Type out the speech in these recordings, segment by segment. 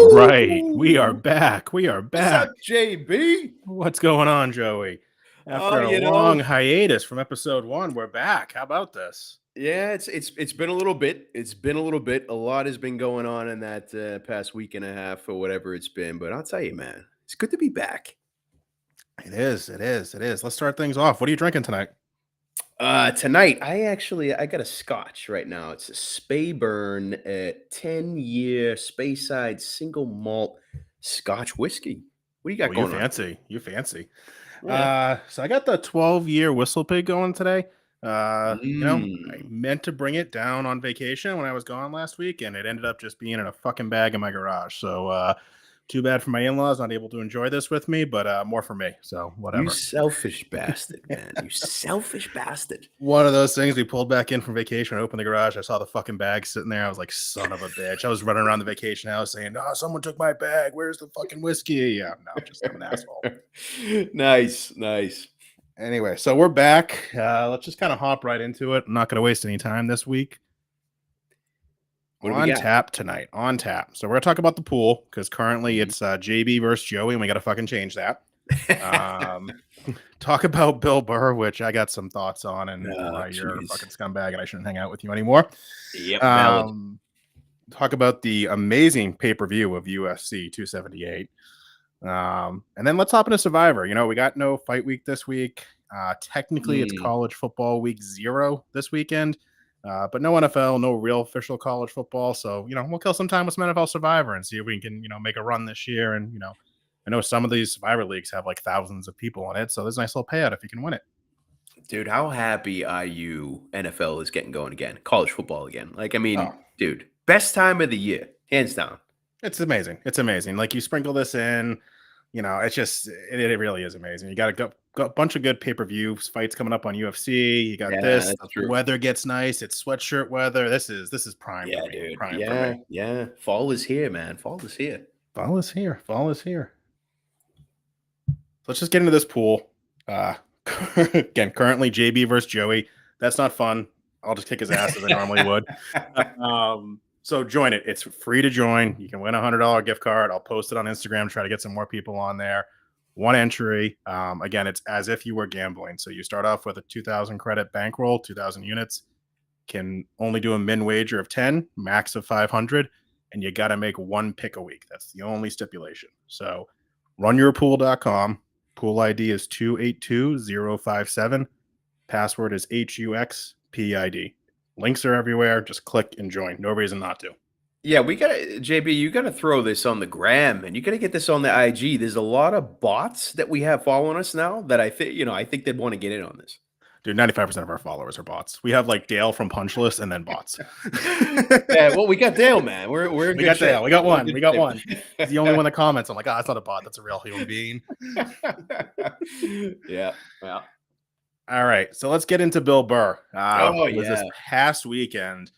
All right, we are back. We are What's up, back. JB? What's going on, Joey? Oh, After a long hiatus from episode 1, we're back. How about this? yeah, it's been a little bit. It's been a little bit. A lot has been going on in that past week and a half or whatever it's been. But I'll tell you, man, it's good to be back. It is. It is. It is. Let's start things off. What are you drinking tonight? Tonight, I got a Scotch right now. It's a Speyburn 10-year Speyside single malt Scotch whiskey. What do you Oh, got you going on? fancy. You fancy. Yeah. So I got the 12-year Whistle Pig going today. I Mm. meant to bring it down on vacation when I was gone last week, and it ended up just being in a fucking bag in my garage. So too bad for my in-laws, not able to enjoy this with me, but more for me. So You whatever. selfish bastard, man. You selfish bastard. One of those things, we pulled back in from vacation, I opened the garage, I saw the fucking bag sitting there. I was like, son of a bitch. I was running around the vacation house saying, oh, someone took my bag. Where's the fucking whiskey? Yeah, no, just I'm an asshole. Nice, nice. Anyway, so we're back. Let's just kind of hop right into it. I'm not going to waste any time this week. What do we On got? tap tonight. On tap. So we're going to talk about the pool because currently it's JB versus Joey, and we got to fucking change that. Talk about Bill Burr, which I got some thoughts on, and why you're a fucking scumbag and I shouldn't hang out with you anymore. Yep, valid. Talk about the amazing pay-per-view of UFC 278. And then let's hop into Survivor. You know, we got no fight week this week. Technically, it's college football week 0 this weekend. But no NFL, no real official college football. So, you know, we'll kill some time with some NFL Survivor and see if we can, you know, make a run this year. And, you know, I know some of these Survivor leagues have like thousands of people in it. So there's a nice little payout if you can win it. Dude, how happy are you NFL is getting going again? College football again. Like, I mean, dude, best time of the year, hands down. It's amazing. It's amazing. Like you sprinkle this in, you know, it's just, it really is amazing. You got a bunch of good pay-per-view fights coming up on UFC. You got this. The weather gets nice. It's sweatshirt weather. This is prime for me. Dude. Prime for me. Yeah. Fall is here, man. Fall is here. Fall is here. Fall is here. Let's just get into this pool. Again, currently JB versus Joey. That's not fun. I'll just kick his ass as I normally would. So join it. It's free to join. You can win a $100 gift card. I'll post it on Instagram, try to get some more people on there. One entry. Again, it's as if you were gambling. So you start off with a 2,000 credit bankroll, 2,000 units. Can only do a min wager of 10, max of 500, and you got to make one pick a week. That's the only stipulation. So runyourpool.com. Pool ID is 282057. Password is HUXPID. Links are everywhere. Just click and join. No reason not to. Yeah, we gotta, JB, you gotta throw this on the gram and you gotta get this on the IG. There's a lot of bots that we have following us now that I think they'd want to get in on this. Dude, 95% of our followers are bots. We have like Dale from Punchless and then bots. Yeah, well, we got Dale, man. We got Dale. We got one. We got one. He's the only one that comments. I'm like, that's not a bot. That's a real human being. Yeah. All right, so let's get into Bill Burr. It was this past weekend,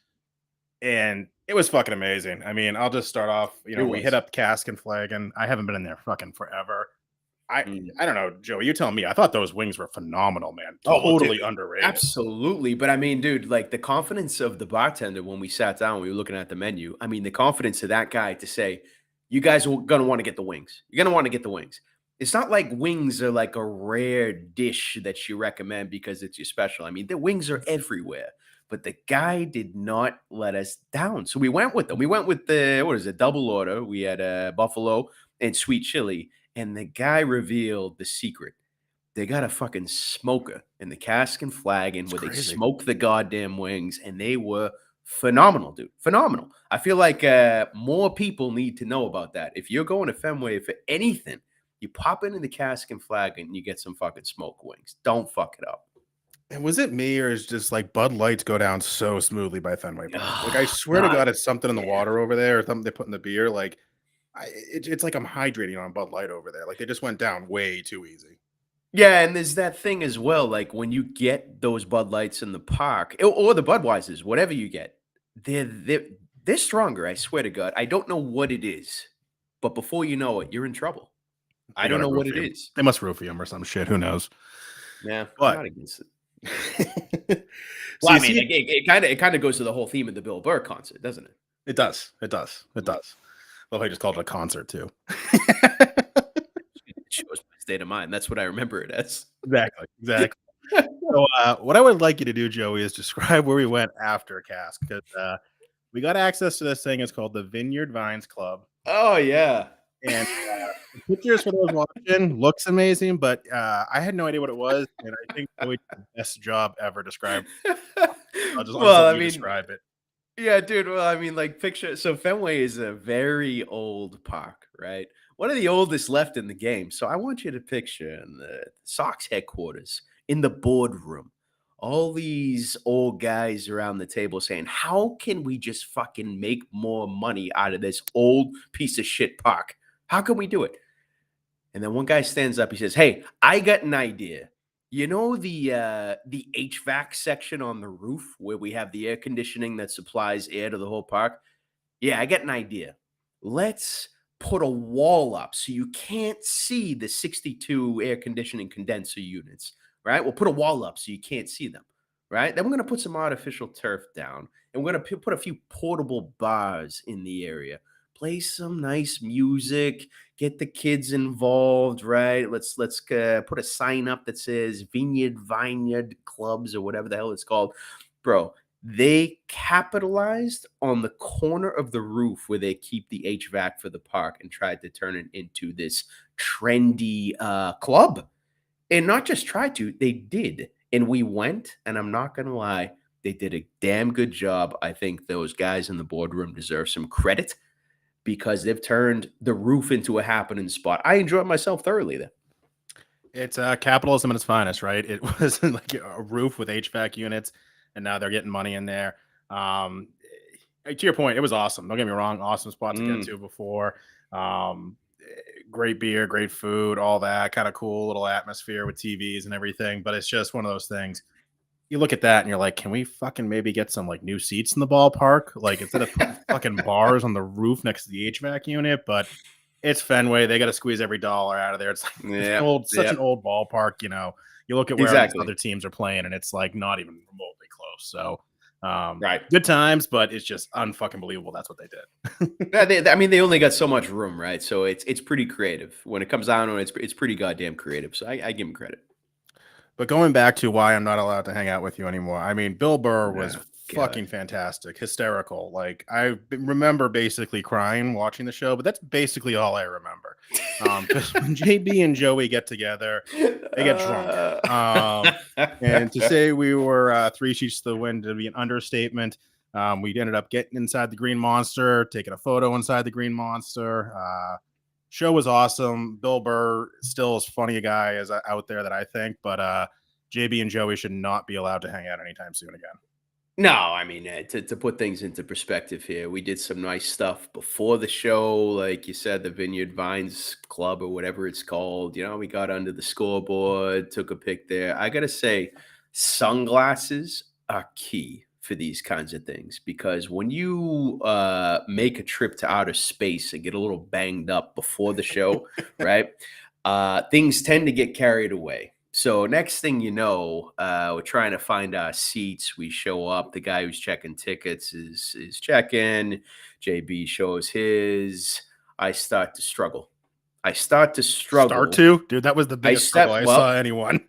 and it was fucking amazing. I mean, I'll just start off. You know, we hit up Cask and Flag, and I haven't been in there fucking forever. I don't know, Joey. You tell me. I thought those wings were phenomenal, man. Totally underrated. Absolutely, but I mean, dude, like the confidence of the bartender when we sat down, we were looking at the menu. I mean, the confidence of that guy to say, "You guys are gonna want to get the wings. You're gonna want to get the wings." It's not like wings are like a rare dish that you recommend because it's your special. I mean, the wings are everywhere, but the guy did not let us down. So we went with them. We went with the double order. We had buffalo and sweet chili, and the guy revealed the secret. They got a fucking smoker in the Cask and Flagon where they smoke the goddamn wings, and they were phenomenal, dude. Phenomenal. I feel like more people need to know about that. If you're going to Fenway for anything, you pop into the Cask and Flagon and you get some fucking smoke wings. Don't fuck it up. And was it me or is just like Bud Lights go down so smoothly by Fenway Park? Like I swear to God, it's something in the water over there or something they put in the beer. Like it's like I'm hydrating on Bud Light over there. Like they just went down way too easy. Yeah, and there's that thing as well. Like when you get those Bud Lights in the park or the Budweisers, whatever you get, they're stronger. I swear to God. I don't know what it is, but before you know it, you're in trouble. I don't know what it is. They must roofie him or some shit. Who knows? Yeah, but not against it. Well, I mean, it kind of goes to the whole theme of the Bill Burr concert, doesn't it? It does. Well, I just called it a concert too. It shows my state of mind. That's what I remember it as. Exactly, exactly. So, what I would like you to do, Joey, is describe where we went after Cask because we got access to this thing. It's called the Vineyard Vines Club, Oh yeah. and the pictures for those watching looks amazing, but I had no idea what it was, and I think Joey did the best job ever describing. I'll just Well, let I you mean, describe it. yeah, dude. Well, I mean, like, picture so Fenway is a very old park, right? One of the oldest left in the game. So I want you to picture in the Sox headquarters, in the boardroom, all these old guys around the table saying, "How can we just fucking make more money out of this old piece of shit park? How can we do it?" And then one guy stands up. He says, "Hey, I got an idea. You know the HVAC section on the roof where we have the air conditioning that supplies air to the whole park? Yeah, I got an idea. Let's put a wall up so you can't see the 62 air conditioning condenser units, right? We'll put a wall up so you can't see them, right? Then we're going to put some artificial turf down and we're going to put a few portable bars in the area. Play some nice music, get the kids involved, right? Let's put a sign up that says Vineyard Clubs or whatever the hell it's called. Bro, they capitalized on the corner of the roof where they keep the HVAC for the park and tried to turn it into this trendy club. And not just tried to, they did. And we went, and I'm not going to lie, they did a damn good job. I think those guys in the boardroom deserve some credit because they've turned the roof into a happening spot. I enjoyed myself thoroughly there. It's capitalism at its finest, right? It was like a roof with HVAC units, and now they're getting money in there. Um, to your point, it was awesome. Don't get me wrong, awesome spot to get Mm. to before. Great beer, great food, all that kind of cool little atmosphere with TVs and everything. But it's just one of those things. You look at that and you're like, can we fucking maybe get some like new seats in the ballpark? Like instead of putting fucking bars on the roof next to the HVAC unit, but it's Fenway. They got to squeeze every dollar out of there. It's like it's an Yeah, old, such yeah, an old ballpark. You look at where these exactly. other teams are playing, and it's like not even remotely close. So, Right. good times, but it's just unfucking believable. That's what they did. Yeah, I mean, they only got so much room, right? So it's pretty creative. When it comes down to it, it's pretty goddamn creative. So I give him credit. But going back to why I'm not allowed to hang out with you anymore, I mean, Bill Burr was Oh, God. fucking fantastic, hysterical. Like remember basically crying watching the show, but that's basically all I remember. Because when JB and Joey get together, they get drunk. Um, and to say we were three sheets to the wind to be an understatement. We ended up getting inside the Green Monster, taking a photo inside the Green Monster. Show was awesome. Bill Burr still as funny a guy as out there that I think, but JB and Joey should not be allowed to hang out anytime soon again. No, I mean, to put things into perspective here, we did some nice stuff before the show. Like you said, the Vineyard Vines Club or whatever it's called. We got under the scoreboard, took a pic there. I got to say, sunglasses are key for these kinds of things because when you make a trip to outer space and get a little banged up before the show, right? Things tend to get carried away. So next thing you know, we're trying to find our seats. We show up. The guy who's checking tickets is checking. JB shows his. I start to struggle. I start to Start struggle. to, dude, that was the I biggest struggle step I well. saw anyone.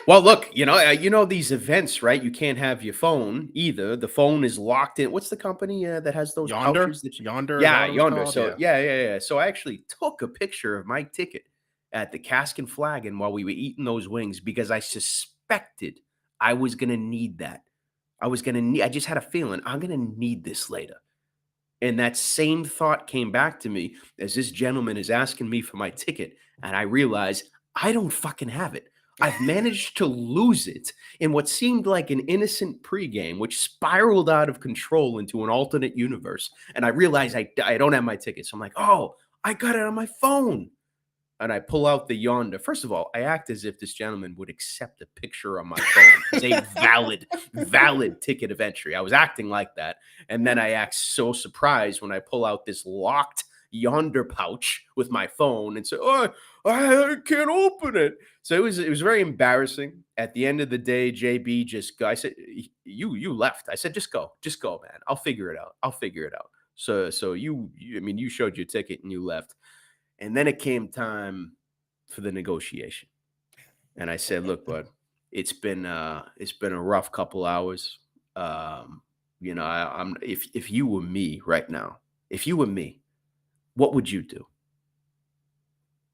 Well, look, these events, right? You can't have your phone either. The phone is locked in. What's the company that has those pouches Yonder, that Yonder, is that yeah, what it was Yonder. called? So Yeah. yeah. So I actually took a picture of my ticket at the Cask and Flagon while we were eating those wings because I suspected I was gonna need that. I just had a feeling I'm gonna need this later. And that same thought came back to me as this gentleman is asking me for my ticket, and I realize I don't fucking have it. I've managed to lose it in what seemed like an innocent pregame, which spiraled out of control into an alternate universe. And I realize I don't have my ticket. So I'm like, oh, I got it on my phone. And I pull out the Yonder. First of all, I act as if this gentleman would accept a picture on my phone as a valid ticket of entry. I was acting like that. And then I act so surprised when I pull out this locked Yonder pouch with my phone and say, "Oh, I can't open it." So it was very embarrassing. At the end of the day, JB just go. I said, "You left." I said, "Just go, man. I'll figure it out. I'll figure it out." So I mean, you showed your ticket and you left. And then it came time for the negotiation. And I said, "Look, bud, it's been a rough couple hours. Um, I'm if you were me right now, if you were me, what would you do?"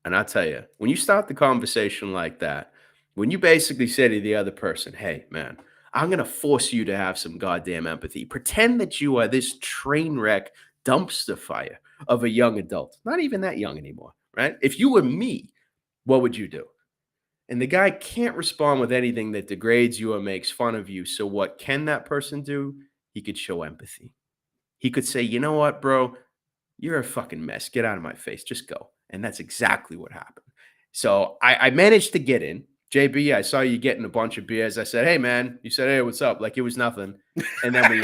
And I tell you, when you start the conversation like that, when you basically say to the other person, "Hey, man, I'm going to force you to have some goddamn empathy. Pretend that you are this train wreck dumpster fire of a young adult, not even that young anymore, right? If you were me, what would you do?" And the guy can't respond with anything that degrades you or makes fun of you. So what can that person do? He could show empathy. He could say, "You know what, bro? You're a fucking mess. Get out of my face. Just go." And that's exactly what happened. So I managed to get in. JB, I saw you getting a bunch of beers. I said, "Hey, man." You said, "Hey, what's up?" Like it was nothing. And then we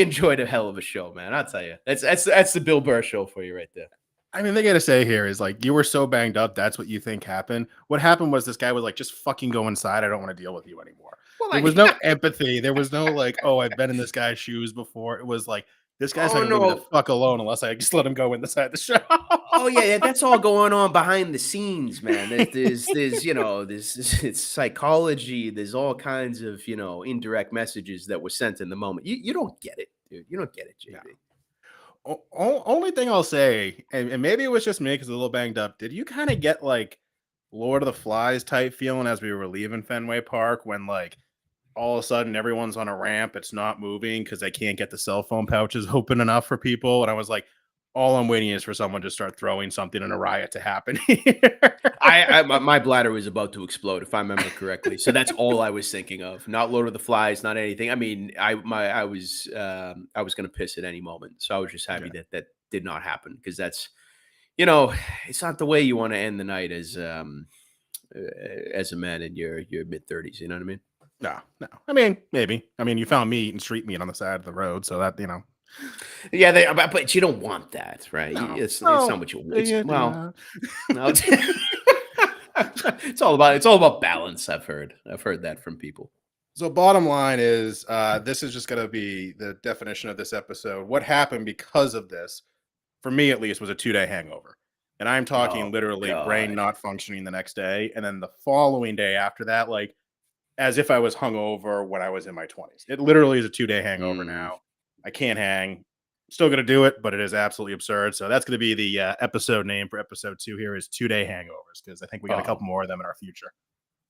enjoyed a hell of a show, man. I'll tell you. That's the Bill Burr show for you right there. I mean, they got to say here is like, you were so banged up. That's what you think happened. What happened was this guy was like, just fucking go inside. I don't want to deal with you anymore. Well, There was no empathy. There was no like, oh, I've been in this guy's shoes before. It was like, this guy's not oh going to leave me the no. fuck alone unless I just let him go inside the show. Oh yeah, that's all going on behind the scenes, man. There's it's psychology. There's all kinds of indirect messages that were sent in the moment. You don't get it, dude. You don't get it, No. JB. Only thing I'll say, and maybe it was just me because a little banged up. Did you kind of get like Lord of the Flies type feeling as we were leaving Fenway Park when like all of a sudden everyone's on a ramp, it's not moving because they can't get the cell phone pouches open enough for people? And I was like, all I'm waiting is for someone to start throwing something in a riot to happen here. My bladder was about to explode, if I remember correctly. So that's all I was thinking of. Not Lord of the Flies, not anything. I mean, I was going to piss at any moment. So I was just happy Yeah. that did not happen because that's it's not the way you want to end the night as a man in your mid-30s. You know what I mean? No, no. I mean, maybe. I mean, you found meat and street meat on the side of the road, so that Yeah, but you don't want that, right? no, It's not no, what you. It's you do well, not. no, it's all about balance. I've heard that from people. So bottom line is, this is just going to be the definition of this episode. What happened because of this, for me at least, was a 2-day hangover. And I'm talking Oh literally brain God. not functioning the next day. And then the following day after that, like as if I was hungover when I was in my 20s. It literally is a 2-day hangover Mm. now. I can't hang. Still going to do it, but it is absolutely absurd. So that's going to be the episode name for episode 2 here is 2-day hangovers, because I think we got a Oh couple more of them in our future.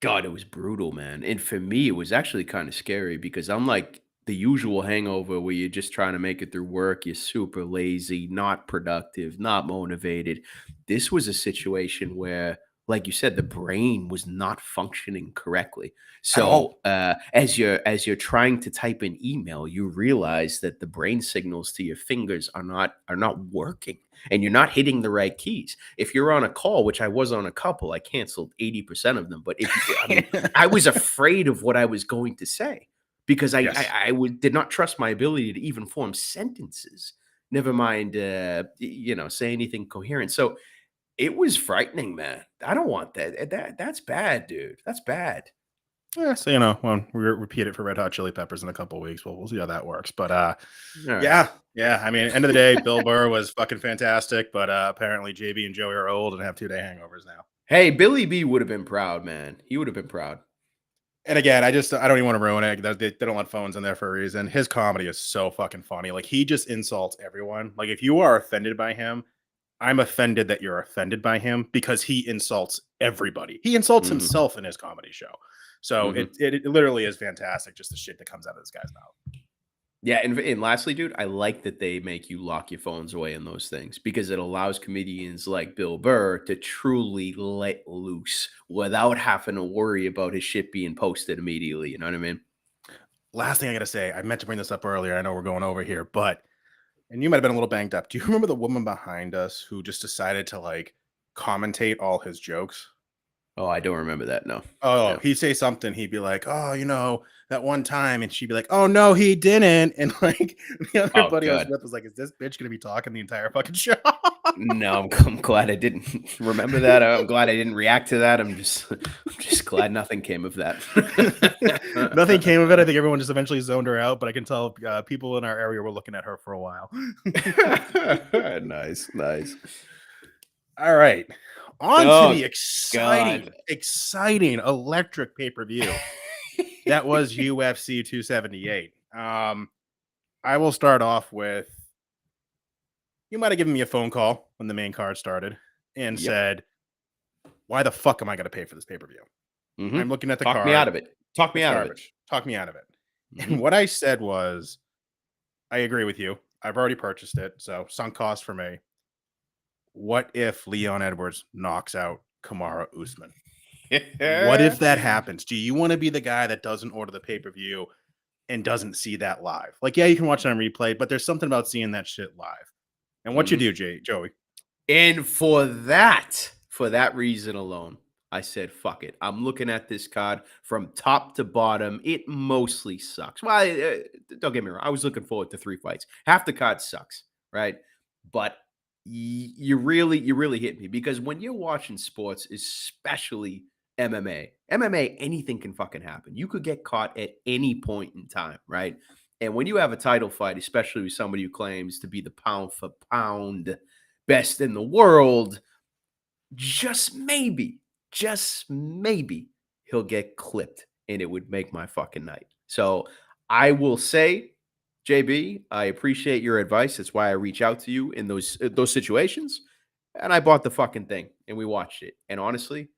God, it was brutal, man. And for me, it was actually kind of scary because I'm like the usual hangover where you're just trying to make it through work. You're super lazy, not productive, not motivated. This was a situation where, like you said, the brain was not functioning correctly. At all. So as you're trying to type an email, you realize that the brain signals to your fingers are not working, and you're not hitting the right keys. If you're on a call, which I was on a couple, I canceled 80% of them. But I mean, I was afraid of what I was going to say because Yes. did not trust my ability to even form sentences. Never mind, say anything coherent. So it was frightening, man. I don't want that. That's bad, dude. That's bad. Yeah, so when we repeat it for Red Hot Chili Peppers in a couple of weeks, we'll see how that works. But All right. yeah. I mean, end of the day, Bill Burr was fucking fantastic, but apparently JB and Joey are old and have 2-day hangovers now. Hey, Billy B would have been proud, man. He would have been proud. And again, I don't even want to ruin it. They don't let phones in there for a reason. His comedy is so fucking funny. Like he just insults everyone. Like if you are offended by him, I'm offended that you're offended by him because he insults everybody. He insults Hmm. himself in his comedy show. So Hmm. it literally is fantastic, just the shit that comes out of this guy's mouth. Yeah, and lastly, dude, I like that they make you lock your phones away in those things because it allows comedians like Bill Burr to truly let loose without having to worry about his shit being posted immediately. You know what I mean? Last thing I gotta say, I meant to bring this up earlier. I know we're going over here, but and you might have been a little banged up. Do you remember the woman behind us who just decided to like commentate all his jokes? Oh, I don't remember that. No. Oh, Yeah. he'd say something. He'd be like, "Oh, that one time," and she'd be like, "Oh no, he didn't." And like the other Oh buddy I was God. with was like, "Is this bitch gonna be talking the entire fucking show?" No, I'm glad I didn't remember that. I'm glad I didn't react to that. I'm just glad nothing came of that. Nothing came of it. I think everyone just eventually zoned her out, but I can tell people in our area were looking at her for a while. Nice, nice. All right. On to the Oh God. exciting electric pay-per-view. That was UFC 278. I will start off with, you might have given me a phone call when the main card started and Yep. said, why the fuck am I going to pay for this pay-per-view? I'm Mhm. looking at the Talk me out card. of it. Talk me It's out of it. garbage. Talk me out of it. And Mhm. what I said was, I agree with you. I've already purchased it. So sunk cost for me. What if Leon Edwards knocks out Kamara Usman? What if that happens? Do you want to be the guy that doesn't order the pay-per-view and doesn't see that live? Like, yeah, you can watch it on replay, but there's something about seeing that shit live. And what you Mhm. do, Joey? And for that reason alone, I said, fuck it. I'm looking at this card from top to bottom. It mostly sucks. Well, don't get me wrong. I was looking forward to 3 fights. Half the card sucks, right? But you really hit me because when you're watching sports, especially MMA, anything can fucking happen. You could get caught at any point in time, right? And when you have a title fight, especially with somebody who claims to be the pound for pound best in the world, just maybe he'll get clipped and it would make my fucking night. So I will say, JB, I appreciate your advice. That's why I reach out to you in those situations. And I bought the fucking thing and we watched it. And honestly,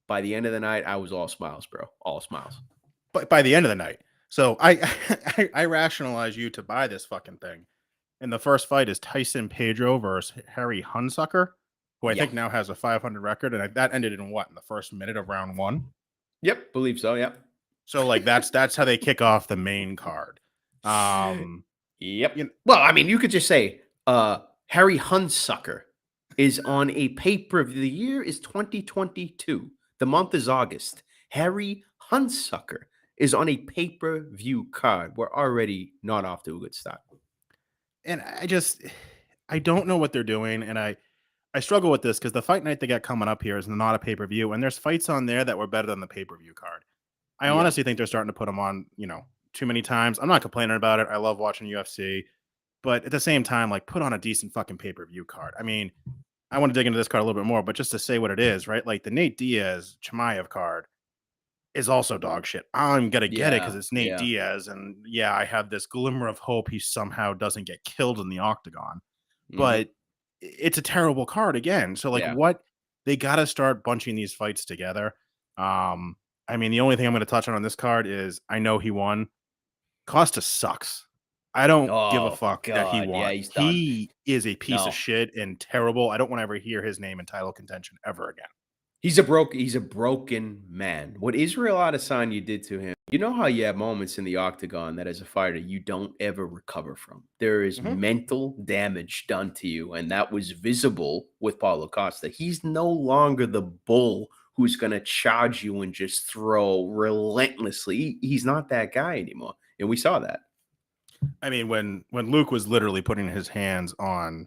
by the end of the night, I was all smiles, bro. All smiles. But by the end of the night. So I I rationalize you to buy this fucking thing. And the first fight is Tyson Pedro versus Harry Hunsucker, who I Yeah. think now has a 500 record, and that ended in what, in the first minute of round one. Yep. Believe so. Yep. So like that's how they kick off the main card. Yep. You know, Well, I mean, you could just say Harry Hunsucker is on a pay-per-view. The year is 2022. The month is August. Harry Hunsucker is on a pay-per-view card. We're already not off to a good start. and I don't know what they're doing, and I struggle with this because the fight night they got coming up here is not a pay per view, and there's fights on there that were better than the pay per view card. I Yeah. honestly think they're starting to put them on, too many times. I'm not complaining about it. I love watching UFC, but at the same time, like, put on a decent fucking pay per view card. I mean, I want to dig into this card a little bit more, but just to say what it is, right? Like the Nate Diaz Chimaev card is also dog shit. I'm gonna get it because Yeah. it's Nate Yeah. Diaz, and yeah, I have this glimmer of hope he somehow doesn't get killed in the octagon. Hmm. But it's a terrible card again. So like, Yeah. what, they got to start bunching these fights together. Um, I mean, the only thing I'm going to touch on this card is I know he won. Costa sucks. I don't give a Oh fuck that he God. Yeah, won. he's done. He is a piece of No. shit and terrible. I don't want to ever hear his name in title contention ever again. He's a broken man. What Israel Adesanya did to him, you know how you have moments in the octagon that as a fighter you don't ever recover from. There is Mhm. mental damage done to you, and that was visible with Paulo Costa. He's no longer the bull who's going to charge you and just throw relentlessly. He's not that guy anymore, and we saw that. I mean, when Luke was literally putting his hands on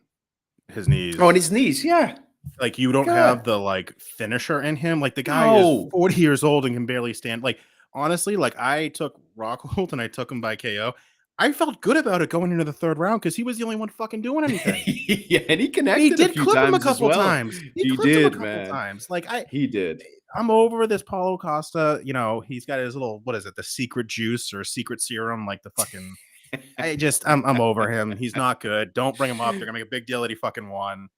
his Oh, on knees, his knees, yeah. like, you don't have God, the, like, finisher in him. Like, the guy is no. 40 years old and can barely stand. Like, honestly, like, I took Rockhold and I took him by KO. I felt good about it going into the third round because he was the only one fucking doing anything. Yeah, and he And he connected a did few clip him a times as couple well. times. He He clipped him a did, couple man. times. Like, He did. I'm over this Paulo Costa. He's got his little, what is it, the secret juice or secret serum, like the fucking. I'm over him. He's not good. Don't bring him up. They're gonna make a big deal that he fucking won.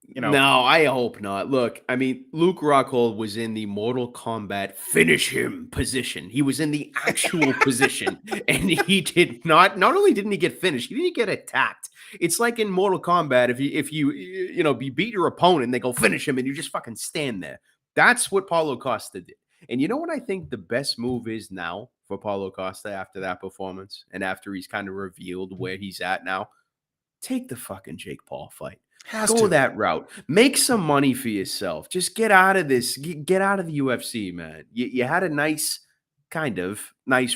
You know, No, I hope not. Look, I mean, Luke Rockhold was in the Mortal Kombat finish him position. He was in the actual position, and he did not. Not only didn't he get finished, he didn't get attacked. It's like in Mortal Kombat, you beat your opponent, and they go finish him, and you just fucking stand there. That's what Paulo Costa did. And you know what I think the best move is now for Paulo Costa after that performance, and after he's kind of revealed where he's at now? Take the fucking Jake Paul fight. has Go to. that route. Make some money for yourself. Just get out of this. Get out of the UFC, man. You had a nice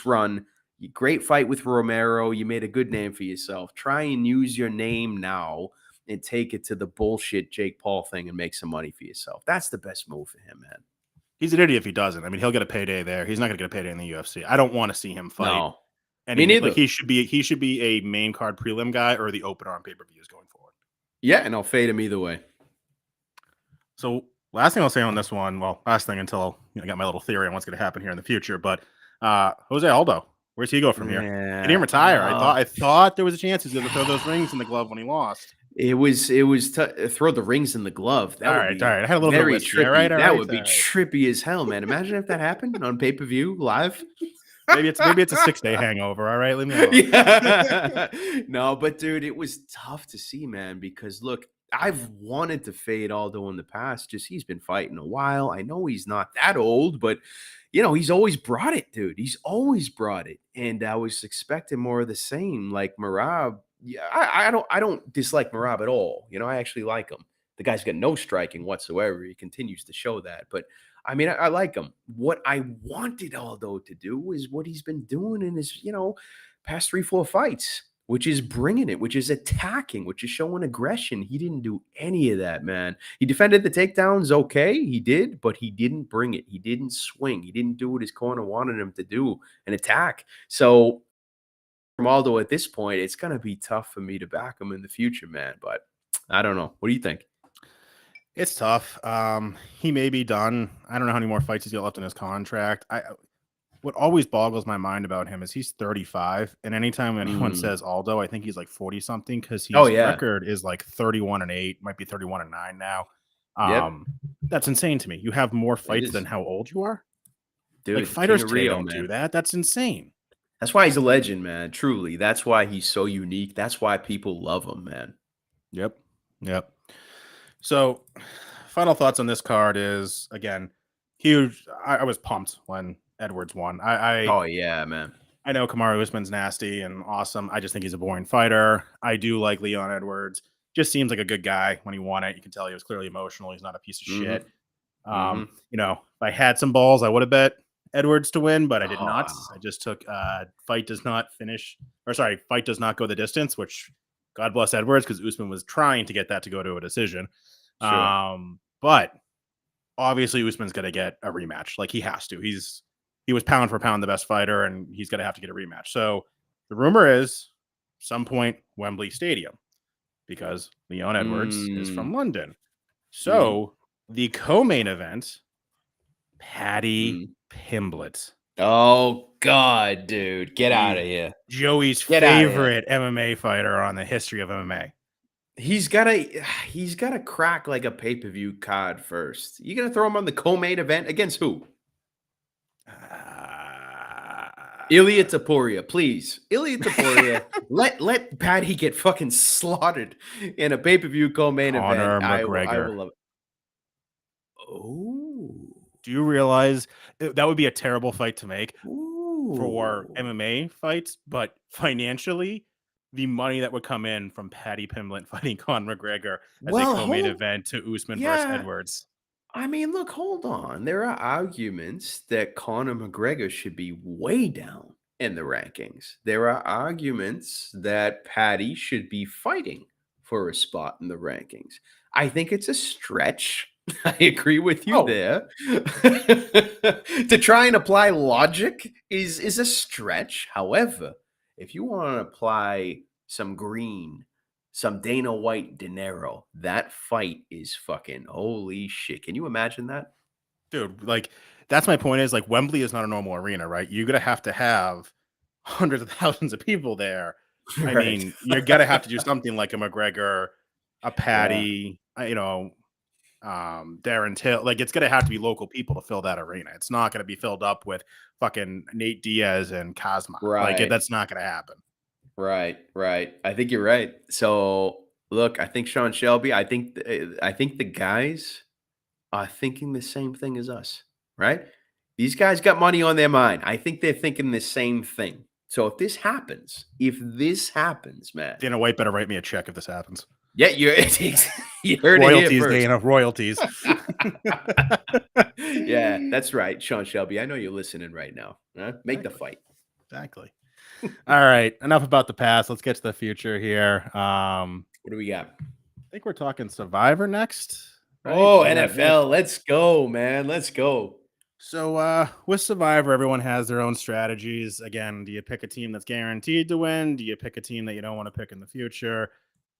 run. Great fight with Romero. You made a good name for yourself. Try and use your name now and take it to the bullshit Jake Paul thing and make some money for yourself. That's the best move for him, man. He's an idiot if he doesn't. I mean, he'll get a payday there. He's not going to get a payday in the UFC. I don't want to see him fight No, me any. Like neither. he should be a main card prelim guy or the opener on pay-per-views going forward. Yeah, and I'll fade him either way. So last thing I'll say on this one, well, last thing until I got my little theory on what's going to happen here in the future, but Jose Aldo, where's he go from here? He didn't retire. I thought there was a chance he's going to throw those rings in the glove when he lost. It was throw the rings in the glove. That all would right, be all right. I had a little very bit of whiskey. trippy. All right, that would be trippy as hell, man. Imagine if that happened on pay-per-view live. maybe it's a 6-day hangover. All right, leave me alone. Yeah. No, but dude, it was tough to see, man, because look, I've wanted to fade Aldo in the past. Just he's been fighting a while. I know he's not that old, but he's always brought it, dude. He's always brought it. And I was expecting more of the same. Like Merab, yeah, I don't dislike Merab at all. I actually like him. The guy's got no striking whatsoever. He continues to show that. But I mean, I like him. What I wanted Aldo to do is what he's been doing in his, past 3-4 fights, which is bringing it, which is attacking, which is showing aggression. He didn't do any of that, man. He defended the takedowns okay. He did, but he didn't bring it. He didn't swing. He didn't do what his corner wanted him to do, an attack. So from Aldo at this point, it's going to be tough for me to back him in the future, man. But I don't know. What do you think? It's tough. He may be done. I don't know how many more fights he's got left in his contract. What always boggles my mind about him is he's 35, and anytime anyone says Aldo, I think he's like 40 something because his record is like 31-8, might be 31-9 now. That's insane to me. You have more fights than how old you are. Dude, like fighters today don't do that. That's insane. That's why he's a legend, man. Truly, that's why he's so unique. That's why people love him, man. Yep. So, final thoughts on this card is, again, huge. I was pumped when Edwards won. Oh, yeah, man. I know Kamaru Usman's nasty and awesome. I just think he's a boring fighter. I do like Leon Edwards. Just seems like a good guy when he won it. You can tell he was clearly emotional. He's not a piece of shit. If I had some balls, I would have bet Edwards to win, but I did not. I just took fight does not go the distance, which God bless Edwards, because Usman was trying to get that to go to a decision. Sure. But obviously Usman's going to get a rematch. Like he has to. He was pound for pound the best fighter, and he's going to have to get a rematch. So the rumor is some point Wembley Stadium, because Leon Edwards is from London. So the co-main event, Paddy Pimblett. Oh God, dude, get out of here! Joey's favorite MMA fighter on the history of MMA. He's gotta crack like a pay-per-view card first. You gonna throw him on the co-main event against who? Ilia Topuria, please. Ilia Topuria, let Paddy get fucking slaughtered in a pay-per-view co-main event. McGregor. I will love it. Oh, do you realize that would be a terrible fight to make for MMA fights, but financially, the money that would come in from Paddy Pimblett fighting Conor McGregor as a co-main event to Usman versus Edwards. I mean, look, hold on. There are arguments that Conor McGregor should be way down in the rankings. There are arguments that Paddy should be fighting for a spot in the rankings. I think it's a stretch. I agree with you there. To try and apply logic is a stretch. However, if you want to apply some green, some Dana White dinero, that fight is fucking holy shit. Can you imagine that? Dude, like, that's my point is, like, Wembley is not a normal arena, right? You're going to have hundreds of thousands of people there. Right. I mean, you're going to have to do something like a McGregor, a Paddy, Darren Till. Like, it's going to have to be local people to fill that arena. It's not going to be filled up with fucking Nate Diaz and Kazma. Right. Like, that's not going to happen. Right. I think you're right. So, look, I think Sean Shelby, I think the guys are thinking the same thing as us, right? These guys got money on their mind. I think they're thinking the same thing. So if this happens, man. Dana White better write me a check if this happens. Yeah, you heard royalties, it here first. Dana, royalties. Yeah, that's right, Sean Shelby. I know you're listening right now. Make the fight. Exactly. All right, enough about the past. Let's get to the future here. What do we got? think we're talking Survivor next, right? Oh, Yeah. NFL. Let's go, man. Let's go. So with Survivor, everyone has their own strategies. Again, do you pick a team that's guaranteed to win? Do you pick a team that you don't want to pick in the future? If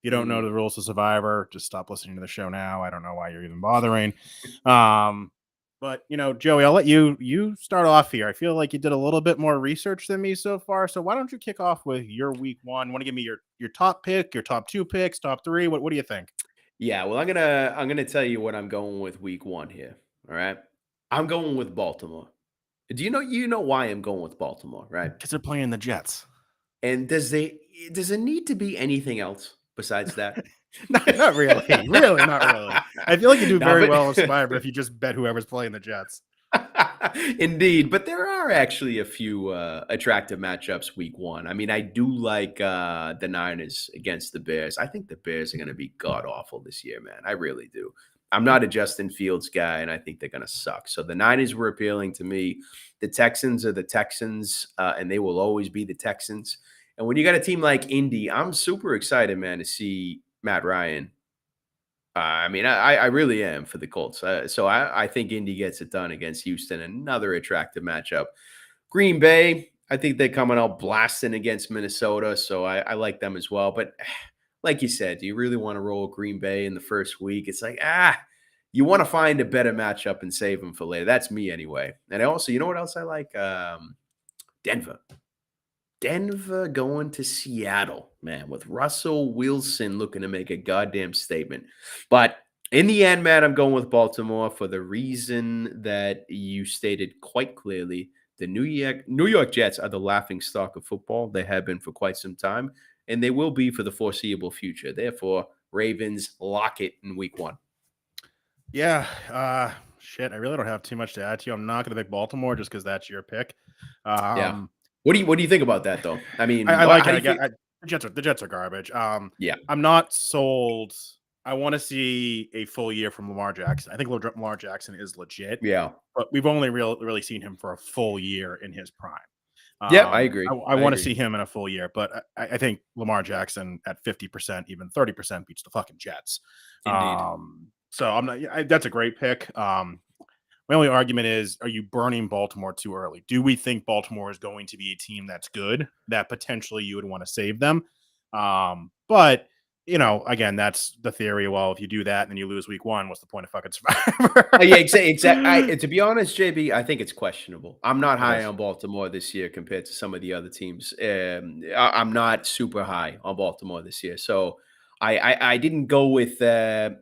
you don't know Mm. the rules of Survivor, just stop listening to the show now. I don't know why you're even bothering. Um, but Joey, I'll let you start off here. I feel like you did a little bit more research than me so far. So why don't you kick off with your week one? Want to give me your top pick, your top two picks, top three? What do you think? Yeah, well, I'm gonna tell you what I'm going with week one here. All right. I'm going with Baltimore. Do you know why I'm going with Baltimore, right? Because they're playing the Jets. And does there need to be anything else besides that? Not really. Really, not really. I feel like you do No, very but well in Survivor if you just bet whoever's playing the Jets. indeed, but there are actually a few attractive matchups week one. I mean, I do like the Niners against the Bears. I think the Bears are going to be god awful this year, man. I really do. I'm not a Justin Fields guy, and I think they're going to suck. So the Niners were appealing to me. The Texans are the Texans, and they will always be the Texans. And when you got a team like Indy, I'm super excited, man, to see Matt Ryan. I mean, I really am for the Colts. So I think Indy gets it done against Houston. Another attractive matchup. Green Bay, I think they're coming out blasting against Minnesota. So I like them as well. But like you said, do you really want to roll Green Bay in the first week? It's like, you want to find a better matchup and save them for later. That's me anyway. And I also, you know what else I like? Denver. Denver going to Seattle, man, with Russell Wilson looking to make a goddamn statement. But in the end, man, I'm going with Baltimore for the reason that you stated quite clearly. The New York Jets are the laughing stock of football. They have been for quite some time, and they will be for the foreseeable future. Therefore, Ravens lock it in week one. Yeah. Shit. I really don't have too much to add to you. I'm not going to pick Baltimore just because that's your pick. Yeah. Um, What do you think about that though? I mean, I like how it. do you feel? The Jets are garbage. Yeah. I'm not sold. I want to see a full year from Lamar Jackson. I think Lamar Jackson is legit, Yeah. but we've only really seen him for a full year in his prime. Yeah, I agree. I I want to agree. see him in a full year, but I think Lamar Jackson at 50%, even 30% beats the fucking Jets. Indeed. So I'm not. That's a great pick. My only argument is: are you burning Baltimore too early? Do we think Baltimore is going to be a team that's good that potentially you would want to save them? But again, that's the theory. Well, if you do that and then you lose week one, what's the point of fucking Survivor? Yeah, exactly. To be honest, JB, I think it's questionable. I'm not It high is. on Baltimore this year compared to some of the other teams. I'm not super high on Baltimore this year, so I didn't go with a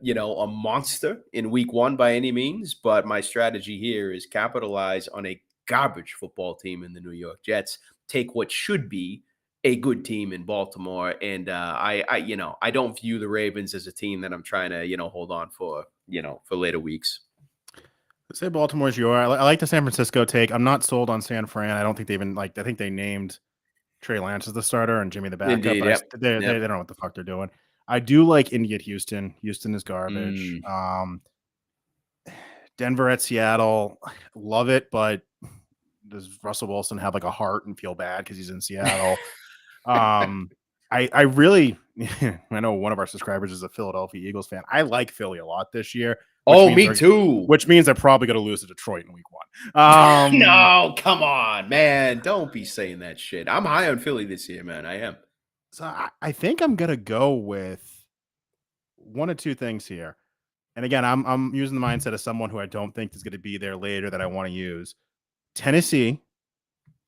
monster in week one by any means. But my strategy here is capitalize on a garbage football team in the New York Jets. Take what should be a good team in Baltimore, and I don't view the Ravens as a team that I'm trying to hold on for later weeks. Say Baltimore's your. I like the San Francisco take. I'm not sold on San Fran. I don't think they even like. I think they named Trey Lance as the starter and Jimmy the backup, Indeed, but yep, they yep. don't know what the fuck they're doing. I do like Indy at Houston. Houston is garbage. Mm. Denver at Seattle, love it, but does Russell Wilson have like a heart and feel bad because he's in Seattle? Um, I really I know one of our subscribers is a Philadelphia Eagles fan. I like Philly a lot this year, Oh, me too. which means they're probably going to lose to Detroit in week one. No, come on, man. Don't be saying that shit. I'm high on Philly this year, man. I am. So I think I'm gonna go with one of two things here. And again, I'm using the mindset of someone who I don't think is going to be there later that I want to use. Tennessee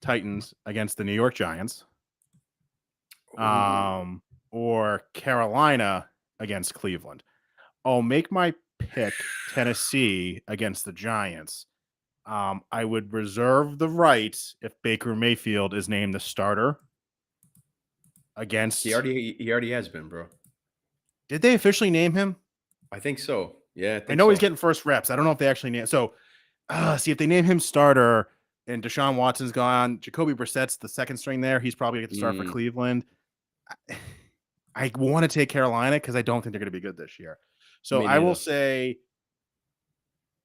Titans against the New York Giants, Ooh. or Carolina against Cleveland. I'll make my pick Tennessee against the Giants. I would reserve the right if Baker Mayfield is named the starter He against. already has been, bro. Did they officially name him? I think so. Yeah, I I think know he's so. getting first reps. I don't know if they actually name. So, see if they name him starter and Deshaun Watson's gone. Jacoby Brissett's the second string there. He's probably going to start for Mm, Cleveland. I want to take Carolina because I don't think they're going to be good this year. So me I will neither. say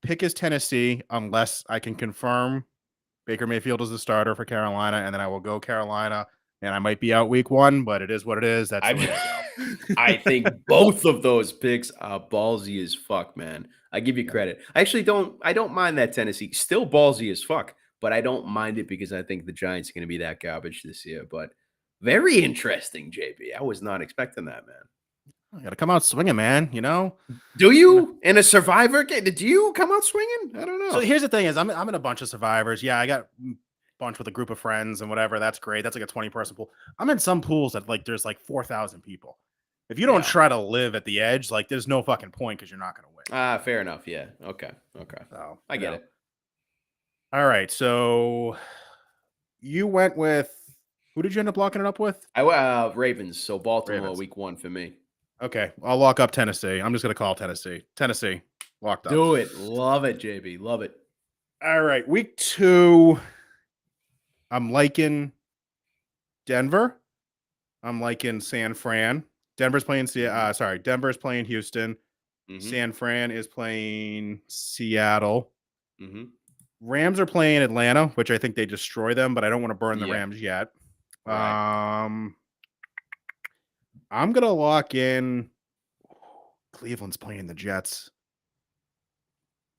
pick is Tennessee unless I can confirm Baker Mayfield is the starter for Carolina, and then I will go Carolina and I might be out week 1, but it is what it is. That's the way I I go. think both of those picks are ballsy as fuck, man. I give you Yeah. credit. I actually don't. I don't mind that Tennessee. Still ballsy as fuck, but I don't mind it because I think the Giants are going to be that garbage this year. But very interesting, JB. I was not expecting that, man. I got to come out swinging, man. You know. Do you in a Survivor game? Did you come out swinging? I don't So know. here's the thing: is I'm in a bunch of survivors. Yeah, I got a bunch with a group of friends and whatever. That's great. That's like a 20-person pool. I'm in some pools that like there's like 4,000 people. If you don't Yeah. try to live at the edge, like there's no fucking point because you're not going to win. Fair enough. Yeah. Okay. Okay. So I get it. All right. So you went with who did you end up locking it up with? Ravens. So Baltimore Ravens. week 1 for me. Okay, I'll lock up Tennessee. I'm just going to call Tennessee. Tennessee locked up. Do it. Love it, JB. Love it. All right, week 2. I'm liking Denver. I'm liking San Fran. Denver's playing Denver's playing Houston. San Fran is playing Seattle. Rams are playing Atlanta, which I think they destroy them, but I don't want to burn the Rams yet. Right. I'm gonna lock in. Cleveland's playing the Jets.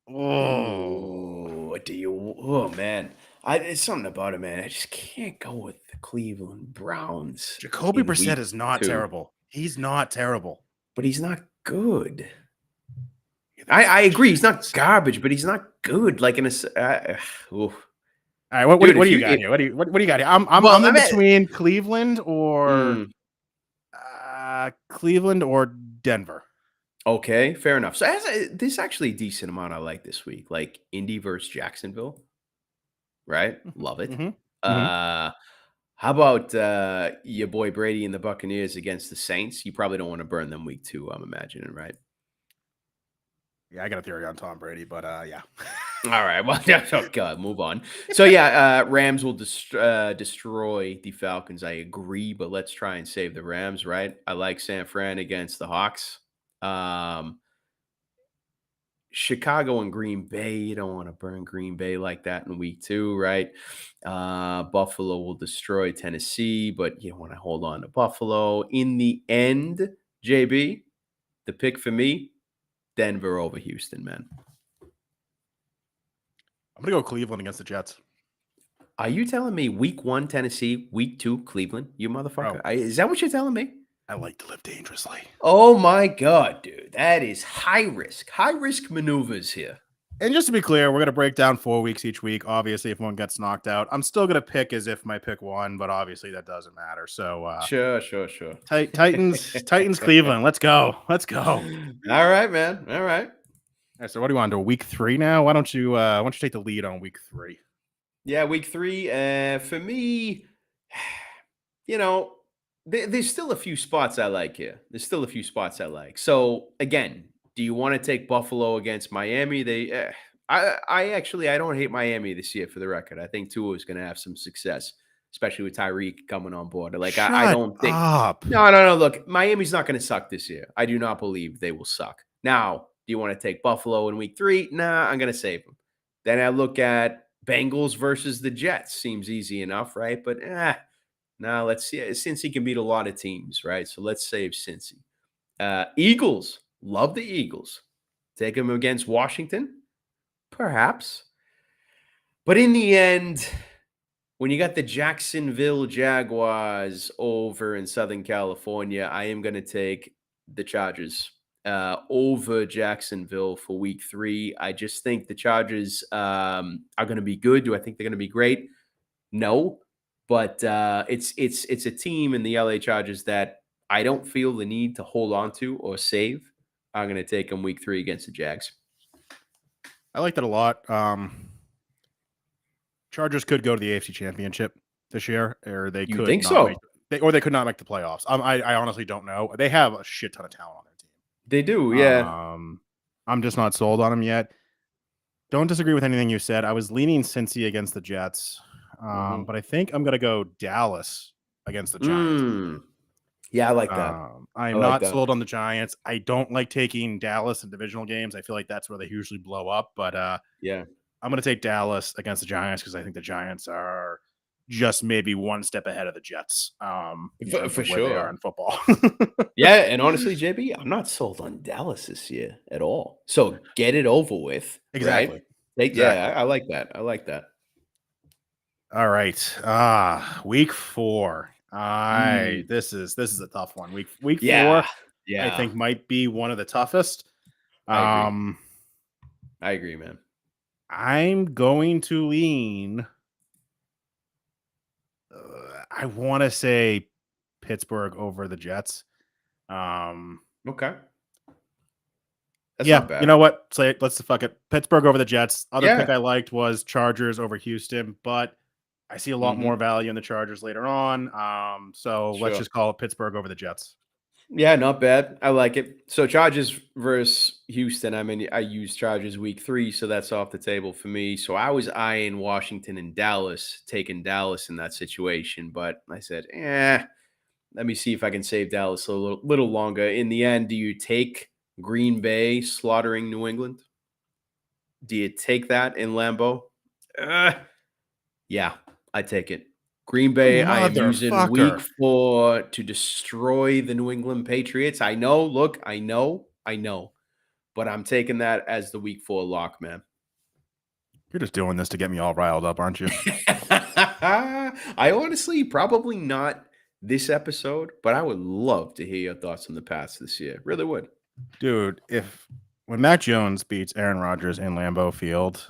Oh, do you? Oh man, it's something about it, man. I just can't go with the Cleveland Browns. Jacoby in Brissett week is not 2. terrible. He's not terrible, but he's not good. I agree. He's not garbage, but he's not good. Like in a. All right, what do you got here? What do you got here? I'm in between Cleveland or Denver. Okay, fair enough. So there's actually a decent amount I like this week, like Indy versus Jacksonville. Right, love it. How about your boy Brady and the Buccaneers against the Saints? You probably don't want to burn them week 2, I'm imagining, right? Yeah, I got a theory on Tom Brady, but yeah. All right. Well, oh God, move on. So yeah, Rams will destroy the Falcons. I agree, but let's try and save the Rams, right? I like San Fran against the Hawks. Chicago and Green Bay. You don't want to burn Green Bay like that in week 2, right? Buffalo will destroy Tennessee, but you want to hold on to Buffalo. In the end, JB, the pick for me, Denver over Houston, man. I'm going to go Cleveland against the Jets. Are you telling me week 1 Tennessee, week 2 Cleveland? You motherfucker. Is that what you're telling me? I like to live dangerously. Oh my God, dude. That is high risk maneuvers here. And just to be clear, we're going to break down 4 weeks each week. Obviously, if one gets knocked out, I'm still going to pick as if my pick won, but obviously that doesn't matter. So sure. Titans, Cleveland. Let's go. All right, man. All right. So what do you want to do? Week 3 now? Why don't you take the lead on week 3? Yeah, week 3. For me, there's still a few spots I like here. So again, do you want to take Buffalo against Miami? I don't hate Miami this year, for the record. I think Tua is going to have some success, especially with Tyreek coming on board. Like, I don't think. No. Look, Miami's not going to suck this year. I do not believe they will suck. Now, do you want to take Buffalo in week 3? Nah, I'm going to save them. Then I look at Bengals versus the Jets. Seems easy enough, right? But now let's see. Cincy can beat a lot of teams, right? So let's save Cincy. Eagles. Love the Eagles. Take them against Washington? Perhaps. But in the end, when you got the Jacksonville Jaguars over in Southern California, I am going to take the Chargers over Jacksonville for week 3. I just think the Chargers are going to be good. Do I think they're going to be great? No. But it's a team in the LA Chargers that I don't feel the need to hold on to or save. I'm going to take them week 3 against the Jags. I like that a lot. Chargers could go to the AFC Championship this year, or they could think not so? They could not make the playoffs. I honestly don't know. They have a shit ton of talent on their team. They do, yeah. I'm just not sold on them yet. Don't disagree with anything you said. I was leaning Cincy against the Jets, but I think I'm going to go Dallas against the Giants. Yeah, I like that. I'm not sold on the Giants. I don't like taking Dallas in divisional games. I feel like that's where they usually blow up. But yeah, I'm going to take Dallas against the Giants because I think the Giants are just maybe one step ahead of the Jets in terms For of where they are sure. in football. Yeah, and honestly, JB, I'm not sold on Dallas this year at all. So get it over with, right? Exactly. Yeah, Exactly. I like that. I like that. All right. Week 4. Mm, This is a tough one. Week yeah, 4, I yeah, think might be one of the toughest. I agree. Um, I agree, man. I'm going to lean. I want to say Pittsburgh over the Jets. Um, Okay, that's yeah, not you bad. know what? Say it. Let's fuck it. Pittsburgh over the Jets. Other pick Yeah. I liked was Chargers over Houston, but I see a lot more Hmm. value in the Chargers later on. So let's Sure. just call it Pittsburgh over the Jets. Yeah, not bad. I like it. So Chargers versus Houston. I mean, I used Chargers week 3, so that's off the table for me. So I was eyeing Washington and Dallas, taking Dallas in that situation, but I said, let me see if I can save Dallas a little longer. In the end, do you take Green Bay slaughtering New England? Do you take that in Lambeau? Uh, yeah, I take it. Green You Bay, I am using week motherfucker. 4 to destroy the New England Patriots. I know, look, I know, but I'm taking that as the week 4 lock, man. You're just doing this to get me all riled up, aren't you? I honestly probably not this episode, but I would love to hear your thoughts on the past this year. Really would. Dude, if when Mac Jones beats Aaron Rodgers in Lambeau Field,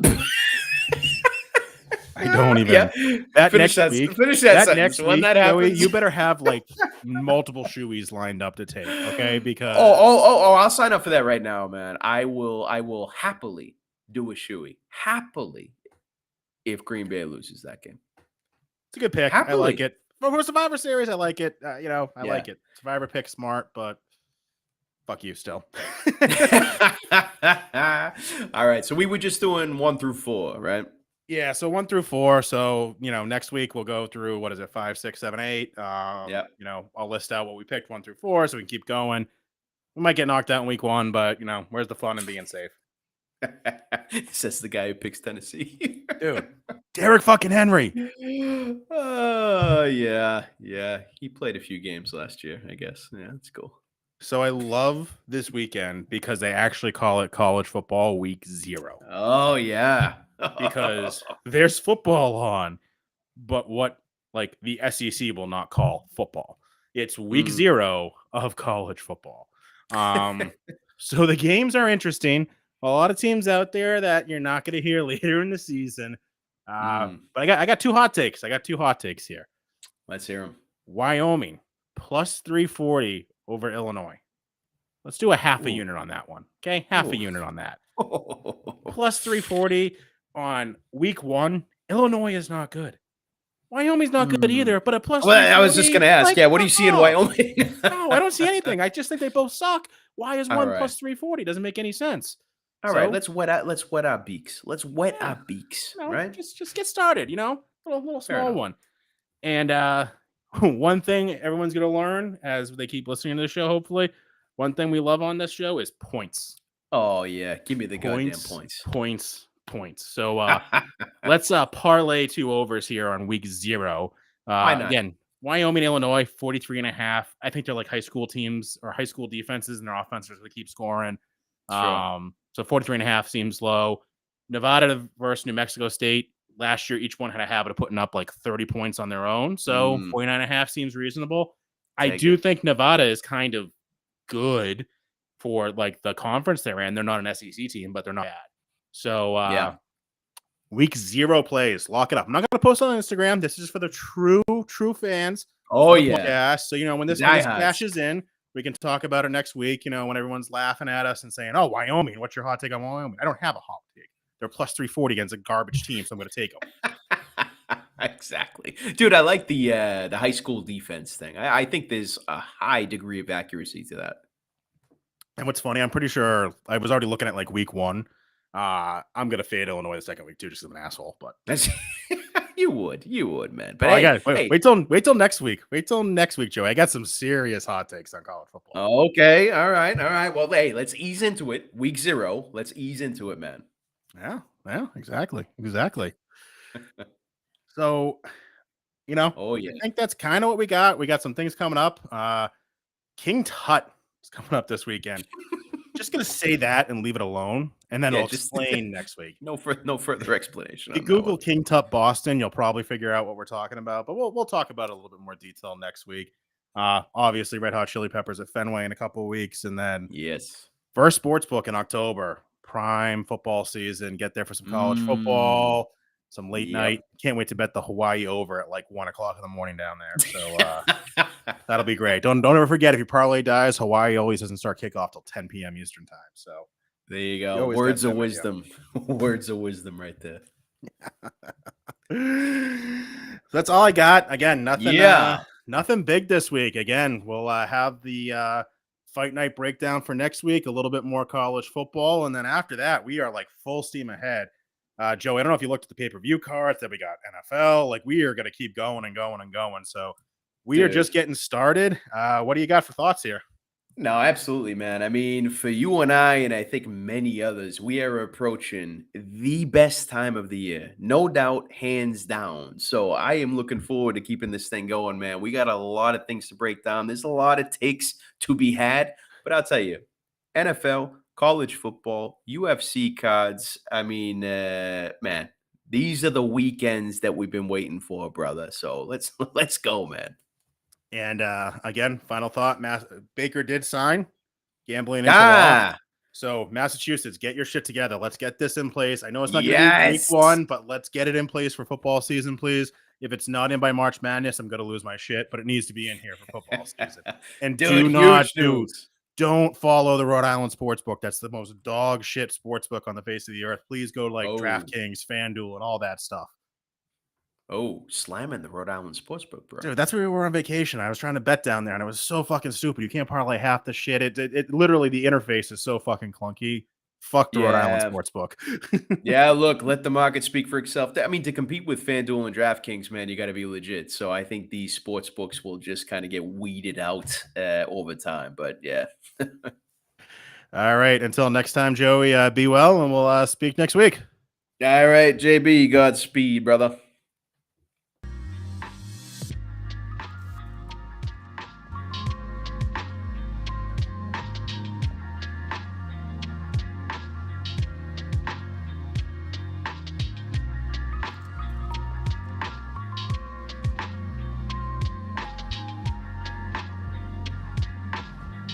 I don't Yeah. even that Finish next that week, finish that that sentence. next When week, that Joey, happens. you better have like multiple shoeys lined up to take, okay? I'll sign up for that right now, man. I will happily do a shoey. Happily if Green Bay loses that game. It's a good pick. I like Happily. it. For Survivor Series, I like it. I Yeah. like it. Survivor pick smart, but fuck you still. All right. So we were just doing 1 through 4, right? Yeah, so 1 through 4. So, next week we'll go through what is it, 5, 6, 7, 8. Yeah. I'll list out what we picked 1 through 4 so we can keep going. We might get knocked out in week 1, but where's the fun in being safe? Says the guy who picks Tennessee. Dude, Derek fucking Henry. Oh, yeah. Yeah. He played a few games last year, I guess. Yeah, that's cool. So I love this weekend because they actually call it college football week 0 Oh, yeah. because there's football on, but what like the SEC will not call football. It's week Mm. 0 of college football. So the games are interesting. A lot of teams out there that you're not going to hear later in the season. Mm. But I got 2 hot takes. I got 2 hot takes here. Let's hear him. Wyoming plus 340 over Illinois. Let's do a half a Ooh. unit on that one. Okay, half a Ooh. unit on that. Plus 340 on week 1. Illinois is not good. Wyoming's not good Mm. either, but a plus Well, I was just 340, going to ask. like, Yeah, what do you fuck see in off. Wyoming? No, I don't see anything. I just think they both suck. Why is All one right. plus 340? Doesn't make any sense. All right. So, Let's wet our beaks. Let's wet yeah, our beaks, right? just get started, little Fair small enough. one. And one thing everyone's going to learn as they keep listening to the show, hopefully, one thing we love on this show is points. Oh, yeah. Give me the goddamn Points, points. points, points. So let's parlay 2 overs here on week 0. Why not? Again, Wyoming, Illinois, 43.5. I think they're like high school teams or high school defenses, and their offenses they keep scoring. Sure. So 43.5 seems low. Nevada versus New Mexico State. Last year, each one had a habit of putting up like 30 points on their own. So 49.5 seems reasonable. I Take do it. think Nevada is kind of good for like the conference they're in. They're not an SEC team, but they're not bad. So Yeah. week 0 plays. Lock it up. I'm not going to post on Instagram. This is for the true fans Oh, of the yeah. podcast. So when this Diehards. cashes in, we can talk about it next week. When everyone's laughing at us and saying, "Oh, Wyoming, what's your hot take on Wyoming?" I don't have a hot take. They're plus 340 against a garbage team, so I'm going to take them. Exactly. Dude, I like the high school defense thing. I think there's a high degree of accuracy to that. And what's funny, I'm pretty sure I was already looking at like week 1. I'm going to fade Illinois the second week too, just as an asshole. But That's you would, man. But I hey, got wait till next week. Wait till next week, Joey. I got some serious hot takes on college football. Okay, all right. Well, hey, let's ease into it. Week 0. Let's ease into it, man. Yeah, exactly. So Oh, I yeah. think that's kind of what we got. We got some things coming up. King Tut is coming up this weekend. Just going to say that and leave it alone, and then Yeah, I'll just explain next week. no further explanation If you on that one. Google King Tut Boston, you'll probably figure out what we're talking about, but we'll talk about it a little bit more detail next week. Obviously, Red Hot Chili Peppers at Fenway in a couple of weeks, and then Yes. first sports book in October, prime football season. Get there for some college Mm, football, some late yep. night. Can't wait to bet the Hawaii over at like 1 o'clock in the morning down there. So that'll be great. Don't ever forget, if your parlay dies, Hawaii always doesn't start kickoff till 10 p.m. Eastern time. So There you you go. always got Words of that menu. wisdom. Words of wisdom right there. That's all I got. Again, Yeah. nothing big this week. Again, we'll have the fight night breakdown for next week, a little bit more college football, and then after that, we are like full steam ahead. Joe, I don't know if you looked at the pay-per-view cards that we got NFL. Like, we are going to keep going and going and going. So we are Dude. just getting started. What do you got for thoughts here? No, absolutely, man. I mean, for you and I think many others, we are approaching the best time of the year. No doubt, hands down. So I am looking forward to keeping this thing going, man. We got a lot of things to break down. There's a lot of takes to be had, but I'll tell you, NFL, college football, UFC cards. I mean, man, these are the weekends that we've been waiting for, brother. So let's go, man. And again, final thought: Baker did sign gambling into law. Ah, So Massachusetts, get your shit together. Let's get this in place. I know it's not going to be week yes. 1, but let's get it in place for football season, please. If it's not in by March Madness, I'm going to lose my shit, but it needs to be in here for football season. And Dude, huge news. don't follow the Rhode Island Sportsbook. That's the most dog shit sportsbook on the face of the earth. Please go to like Oh, DraftKings, FanDuel, and all that stuff. oh, slamming the Rhode Island Sportsbook, bro. Dude, that's where we were on vacation. I was trying to bet down there, and it was so fucking stupid. You can't parlay half the shit. It literally, the interface is so fucking clunky. Fuck the Rhode Island Yeah. Sportsbook. Yeah, look, let the market speak for itself. I mean, to compete with FanDuel and DraftKings, man, you got to be legit. So I think these sports books will just kind of get weeded out over time. But yeah. All right. Until next time, Joey, be well, and we'll speak next week. All right, JB, Godspeed, brother.